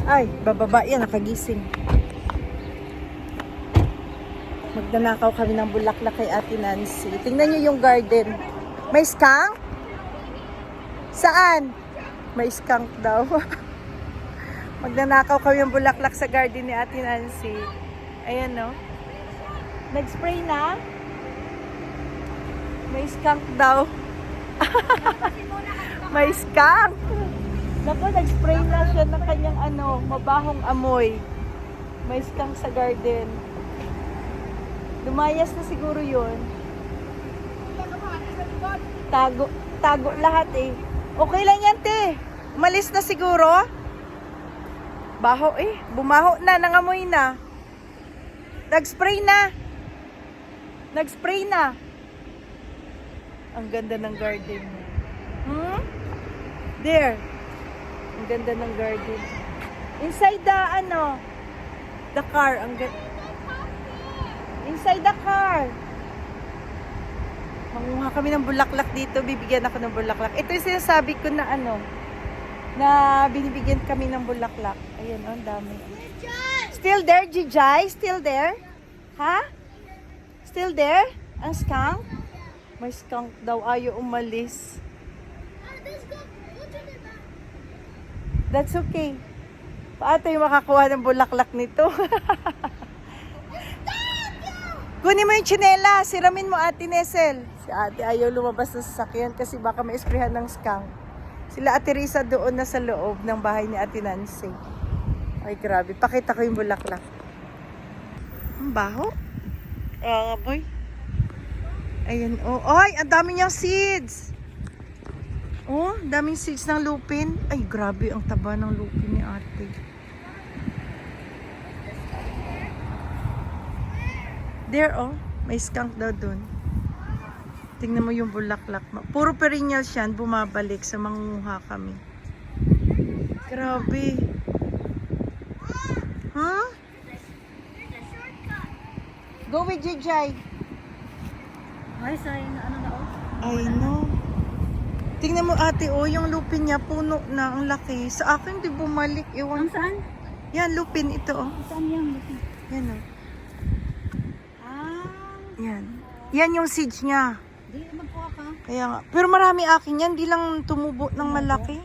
Ay, bababa yan, nakagising. Magdanakaw kami ng bulaklak kay Ate Nancy. Tingnan nyo yung garden. May skunk? Saan? May skunk daw. Magdanakaw kami ng bulaklak sa garden ni Ate Nancy. Ayan, no? Nag-spray na? May skunk daw. May skunk. Naku, nag-spray na siya ng kanyang mabahong amoy. May skunk sa garden. Lumayas na siguro yun. Tago lahat eh. Okay lang yan, te. Umalis na siguro. Baho eh. Bumaho na, nangamoy na. Nag-spray na. Nag-spray na. Ang ganda ng garden niya. There. Ang ganda ng garden. Inside the car. Ang ganda. Inside the car. Manguha kami ng bulaklak dito. Bibigyan ako ng bulaklak. Ito yung sinasabi ko na na binibigyan kami ng bulaklak. Ayan, ang dami. Still there, Jijay? Still there? Ha? Still there? Ang skunk? May skunk daw. Ayaw umalis. That's okay. Paano tayo makakuha ng bulaklak nito? Kunin mo yung tsinela. Siramin mo, Ate Nesel. Si ate ayaw lumabas sa sasakyan kasi baka maisprehan ng skunk. Sila Ate Risa doon na sa loob ng bahay ni Ate Nancy. Ay, grabe. Pakita ko yung bulaklak. Ang baho. Boy. Ayan, oh. Ay, ang dami niyang seeds. Oh, daming seeds ng lupin. Ay, grabe ang taba ng lupin ni ate. There, oh. May skunk daw dun. Tingnan mo yung bulaklak. Puro perennials yan, bumabalik sa mangunguha kami. Grabe. Huh? Go with Jijay. Ay, sayang na na oh. I know. Tingnan mo ate, oh, yung lupin niya, puno na, ang laki. Sa akin, di bumalik. Ewan. Ang saan? Yan, lupin ito, oh. Saan yan? Yan, oh. Ah, Yan. Yan yung seeds niya. di magkuha ka. Kaya nga. Pero marami akin yan, di lang tumubo ng malaki.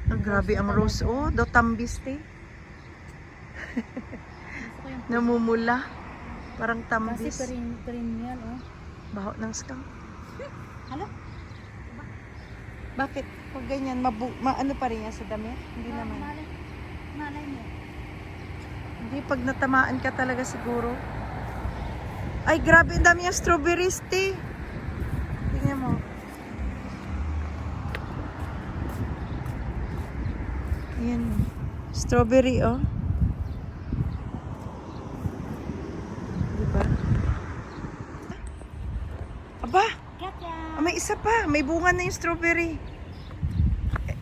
Ah, grabe ang rose, oh. Do tambiste. Gusto ko yung Namumula. Parang kasi tambis. perennial oh. Baho ng skunk. Hala? Bakit? Pag ganyan, ano pa rin yan sa dami? Hindi naman. Malay mo. Hindi, pag natamaan ka talaga siguro. Ay, grabe, ang dami yung strawberries, te. Tingnan mo. Ayan. Strawberry, oh. Diba? Aba, may isa pa. May bunga na yung strawberry.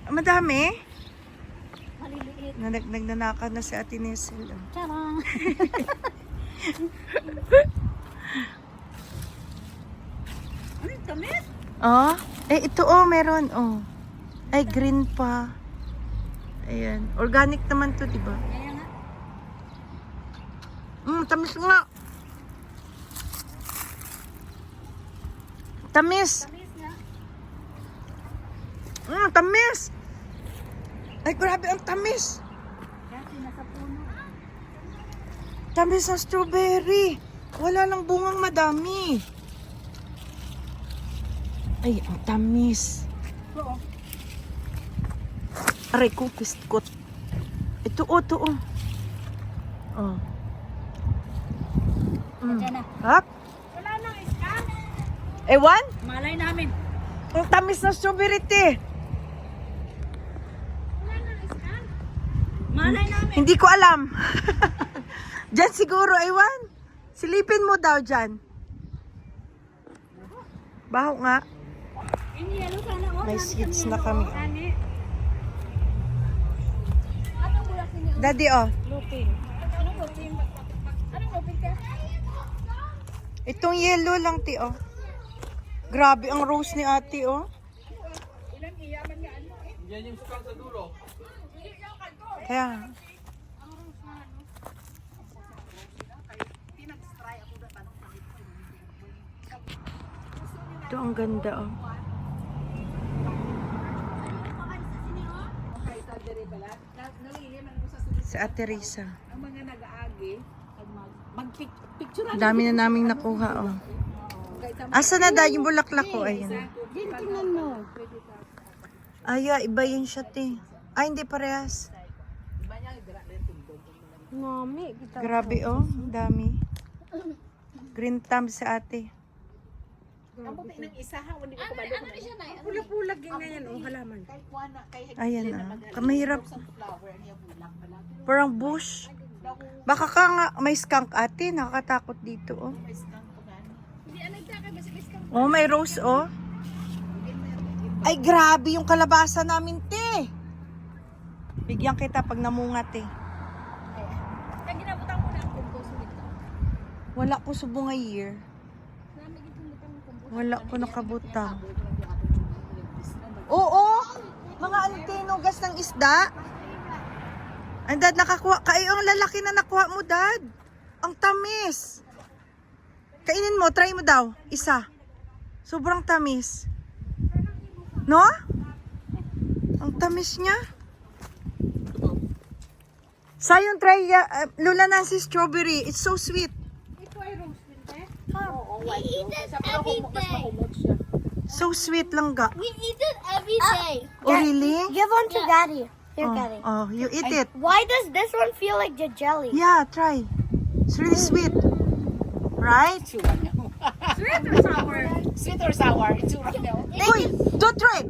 Madami. Maliliit. Nagnanakaw na si Ate Nesel. Oh. Charang. Ano yung tamis? Oh, ito meron oh. Ay, green pa. Ayan. Organic naman to, di ba? Kaya nga. Tamis nga. Tamis. Tamis nga. Tamis. Ay, grabe ang tamis. Kasi nasa puno. Tamis ng strawberry. Wala lang bungang madami. Ay, ang tamis. Oo. Aray ko, piskot. Ito, ito, oh. Oh. Diyan na. Hap? Wala nang iska. Ewan? Malay namin. Ang tamis ng strawberry, te. Wala nang iska. Malay namin. Hindi ko alam. Diyan siguro, ewan. Silipin mo daw dyan. Baho nga. Iniyalo sana oh. May Sabi seeds sa na niyalo, kami. oh. Ani. Anong bulak niyo? Daddy, oh. Lupin. Anong lupin? Anong lupin ka? Itong yellow lang, te, oh. Grabe ang rose ni ate, oh. Ilan iyaman nga ano eh. Yan yung skunk sa dulo. Kaya, ito ang ganda oh. Si Ate Risa. Ang mga nag-aagi, mag-picture Ang dami na naming nakuha oh. Asa na da yung bulaklak ko? Ayun. Din, tingnan mo. Ay, iba yun siya, te. Ay, hindi parehas. Mami, kita. Grabe, oh. Ang dami. Green thumb sa ate. Ang puti ng isa ha, hindi ko kabalo. Pula-pulag yung ganyan, oh, halaman. Ayan, ah. Mahirap. Parang bush. Baka ka nga, may skunk ate. Nakakatakot dito, oh. Oh, may rose, oh. Ay, grabe yung kalabasa namin, te. Bigyan kita pag namungat, te. Kaya ginabutan ko na ang compost dito. Wala ko subong nga year. Namin gitulutan ng compost. Wala ko nakabutang. Oo! Mga antinugas ng isda. Ang dad, nakakuha. Kayo ang lalaki na nakuha mo, dad. Ang tamis. Kainin mo, try mo daw. Isa. Sobrang tamis. No? Ang tamis niya. Sayon, try Lola Nancy strawberry. It's so sweet. Ito ay rose din, eh? We eat it every day. So sweet lang ga. We eat it every day. Oh, really? Give one to Daddy. Here, Oh, Daddy. oh, you eat it. Why does this one feel like the jelly? Yeah, try. It's really sweet. Right? Sweet or sour? Sweet or sour? It's right now. Uy, don't try it.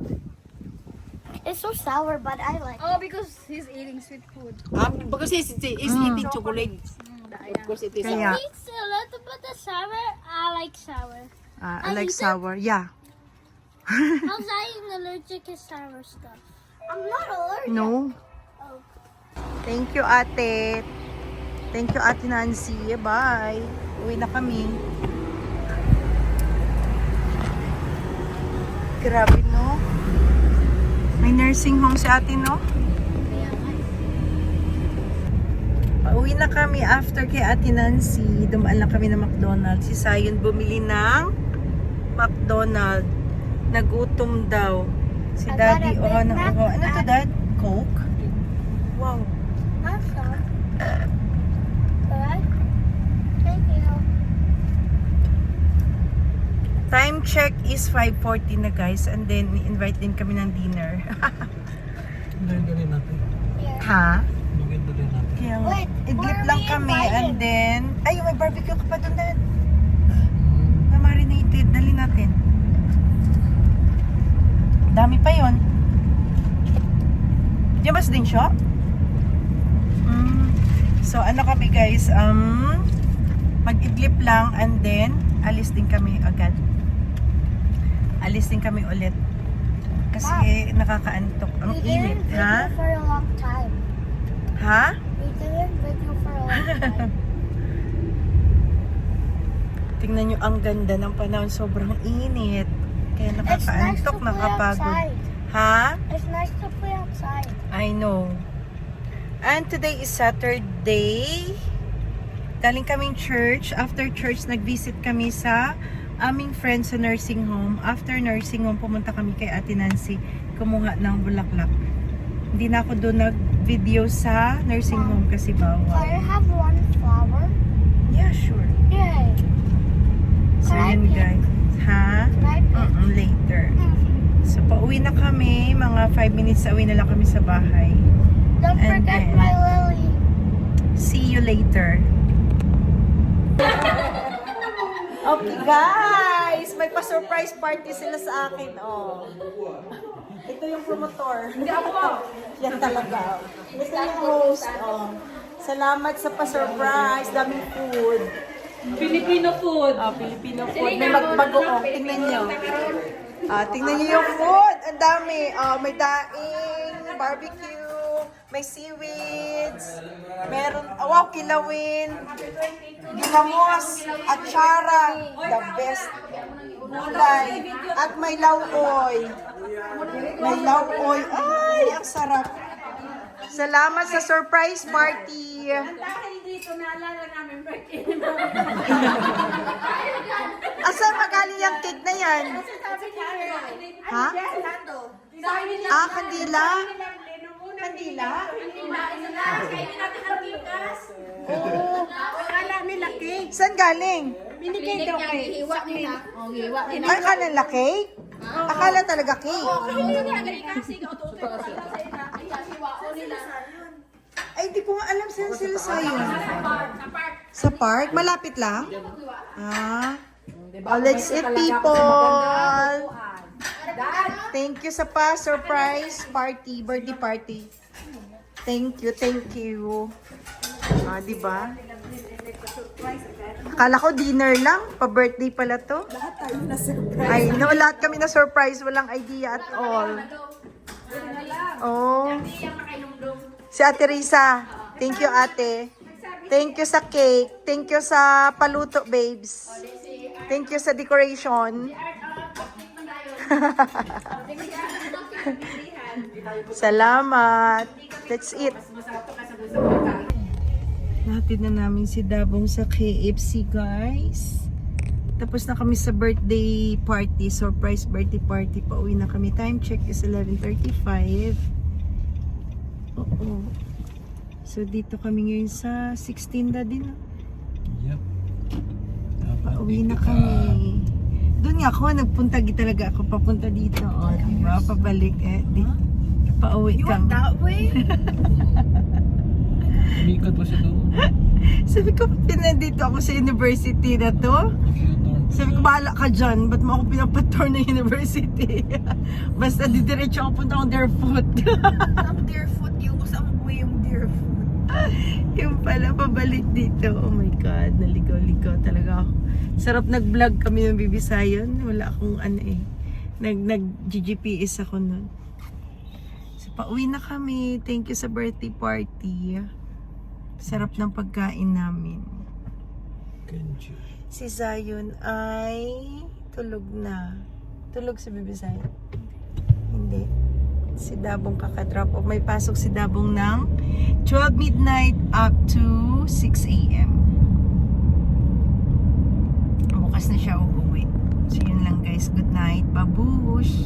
It's so sour, but I like it. Oh, because he's eating sweet food. Because he's eating chocolate. Of course it is. Kaya, It's a little bit of sour. I like sour. I like sour. Yeah. How's I allergic to sour stuff? I'm not allergic. No. Oh. Thank you, ate. Thank you, ate Nancy. Bye. Uwi na kami. Grabe, no? May nursing home si ate, no? Pauwi na kami after kay ate Nancy. Dumaan lang kami ng McDonald's. Si Sayon bumili ng McDonald's. Nagutom daw. Si I Daddy, got a oh, Big Mac. ano to, Dad? Coke? Wow. Awesome. Alright. Thank you. Time check is 5:40 na, guys. And then, invite din kami ng dinner. Maganda rin natin. Here. Ha? Maganda rin natin. Kaya nga, Wait, idlip where are lang we kami. invited? And then, ay, may barbecue ka pa doon, Dad. Na marinated. Dali natin. Dami pa yon. Diyan ba sa din shop? So, ano kami, guys? Mag-idlip lang and then, alis din kami agad. Alis din kami ulit. Kasi nakakaantok. Ang We init, didn't ha? video for a long time. Ha? We didn't video for a long time. Tingnan nyo, ang ganda ng panahon. Sobrang init. Kaya It's nice to nakakaantok, play nakapagod. outside. Ha? It's nice to play outside. I know. And today is Saturday. Galing kaming church. After church, nag-visit kami sa aming friends sa nursing home. After nursing home, pumunta kami kay Ate Nancy. Kumuha ng bulaklak. Hindi na ako doon nag-video sa nursing home kasi Can bawal. I have one flower? Yeah, sure. Yay. So Can I yun, pick? guys. Ha? Can I pick? Later. So, pauwi na kami. Mga 5 minutes away na lang kami sa bahay. Don't And forget then- my lily. See you later. Okay, guys! May pa-surprise party sila sa akin, oh. Ito yung promotor. Hindi ako. Yan talaga. Ito yung host, oh. Salamat sa pa-surprise. Daming food. Filipino food. Oh, Filipino food. May magbagoong. Tingnan nyo. Tingnan nyo yung food. Ang dami. May daing, barbecue, may seaweeds, meron, wow, kilawin, ginamos, atsara, the best gulay, at may lauoy. May lauoy. Ay, ang sarap. Salamat sa surprise party. Dahil dito, naalala namin birthday. Asan magaling yung cake na yan? Sabi niya, Ha? sabi niya, Ah, kandila? Kandila? Kainin natin ang kikas. Oo. Akala nila cake. Saan galing? Binigay daw kay Hiwa nila. Oh, hiwa nila. Ay, akala nila cake? Akala talaga cake? Hindi nila gali kasi kaututo ko sa ina. Ay, hiwa ko nila. Ay, di ko nga alam saan sila sayo. Sa park? Malapit lang? Ah. Oh, let's eat, people. Thank you sa surprise party, birthday party. Thank you, thank you. Ah, di ba? Akala ko dinner lang, pa-birthday pala to. Lahat tayo na surprise. Ay, no, lahat kami na surprise, walang idea at all. Oh. Si Ate Risa, thank you ate. Thank you sa cake. Thank you sa paluto, babes. Thank you sa decoration. Salamat. Let's eat. Natin na namin si Dabong sa KFC, guys. Tapos na kami sa birthday party, surprise birthday party. Pauwi na kami. Time check is 11:35. Oo. So, dito kami ngayon sa 16 na din. Yep. Pauwi na kami. Doon nga ako, nagpunta talaga ako papunta dito. O, diba? Pabalik eh. Pauwi kami. Umikot pa siya doon. Sabi ko, pinandito ako sa university na to. Sabi ko, bahala ka dyan. Ba't mo ako pinapator na university? Basta didiretso ako punta akong Deerfoot. Ang Deerfoot, yung usang buhay yung Deerfoot. Yung pala, pabalik dito. Oh my God, naligaw-ligaw talaga ako. Sarap nag-vlog kami ng Bibisayon. Wala akong ano eh. Nag-GGPS ako nun. So, pauwi na kami. Thank you sa birthday party. Sarap ng pagkain namin. Kenji. Si Zion ay tulog na. Tulog si Bibisayon? Hindi. Si Dabong kakadrop off. May pasok si Dabong ng 12 midnight up to 6 a.m. Bukas na siya uuwi. So yun lang guys. Good night. Babush!